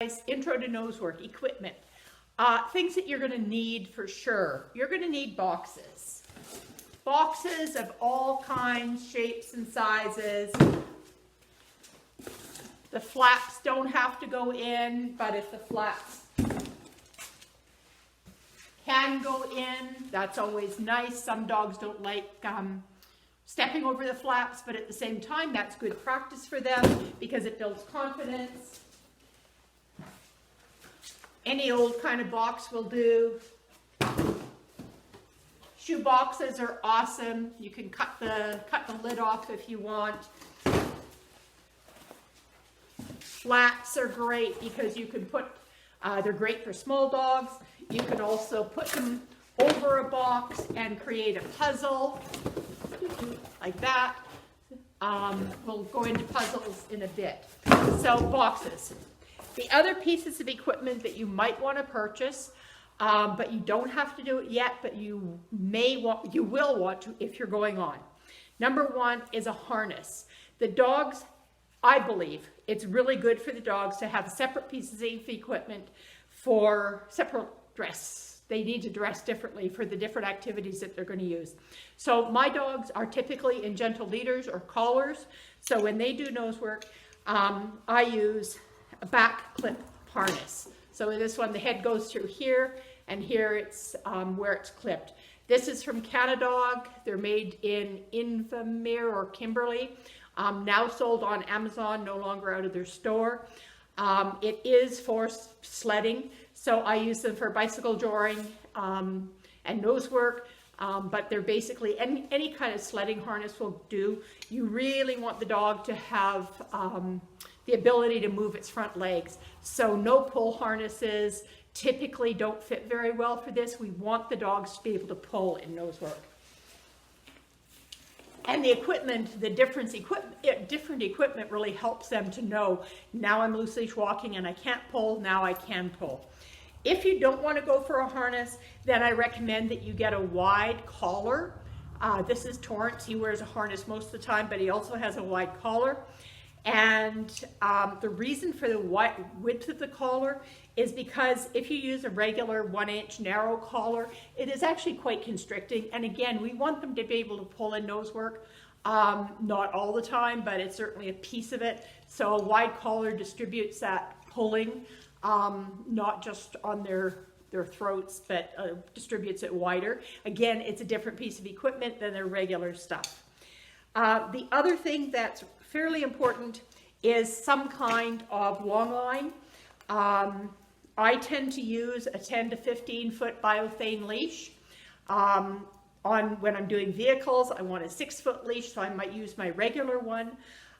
Intro to nose work, equipment. Things that you're going to need for sure. You're going to need boxes. Boxes of all kinds, shapes, and sizes. The flaps don't have to go in, but if the flaps can go in, that's always nice. Some dogs don't like stepping over the flaps, but at the same time, that's good practice for them because it builds confidence. Any old kind of box will do. Shoe boxes are awesome. You can cut the lid off if you want. Flats are great because you can put, they're great for small dogs. You can also put them over a box and create a puzzle like that. We'll go into puzzles in a bit. So boxes. The other pieces of equipment that you might want to purchase, but you don't have to do it yet, but you will want to if you're going on. Number one is a harness. The dogs, I believe, it's really good for the dogs to have separate pieces of equipment for separate dress. They need to dress differently for the different activities that they're going to use. So my dogs are typically in gentle leaders or collars. So when they do nose work, I use a back clip harness. So in this one, the head goes through here, and here it's where it's clipped. This is from Canadog. They're made in Invermere or Kimberley. Now sold on Amazon, no longer out of their store. It is for sledding, so I use them for bicycle joring and nose work. But they're basically any kind of sledding harness will do. You really want the dog to have the ability to move its front legs. So no pull harnesses typically don't fit very well for this. We want the dogs to be able to pull in nose work. And the equipment, the different equipment really helps them to know, now I'm loose leash walking and I can't pull, now I can pull. If you don't want to go for a harness, then I recommend that you get a wide collar. This is Torrance. He wears a harness most of the time, but he also has a wide collar. And the reason for the width of the collar is because if you use a regular 1-inch narrow collar, it is actually quite constricting. And again, we want them to be able to pull in nose work. Not all the time, but it's certainly a piece of it. So a wide collar distributes that pulling, not just on their throats, but distributes it wider. Again, it's a different piece of equipment than their regular stuff. The other thing that's fairly important is some kind of long line. I tend to use a 10 to 15 foot biothane leash. When I'm doing vehicles, I want a 6-foot leash, so I might use my regular one.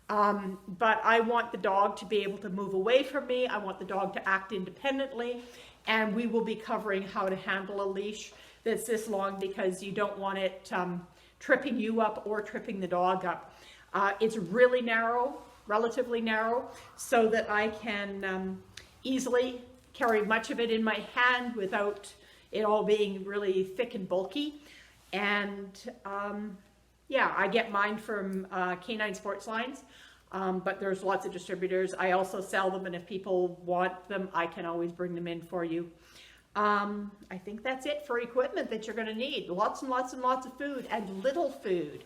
But I want the dog to be able to move away from me. I want the dog to act independently. And we will be covering how to handle a leash that's this long because you don't want it tripping you up or tripping the dog up. It's really narrow, relatively narrow, so that I can easily carry much of it in my hand without it all being really thick and bulky. And yeah, I get mine from Canine Sports Lines, but there's lots of distributors. I also sell them, and if people want them, I can always bring them in for you. I think that's it for equipment that you're going to need. Lots and lots and lots of food and little food.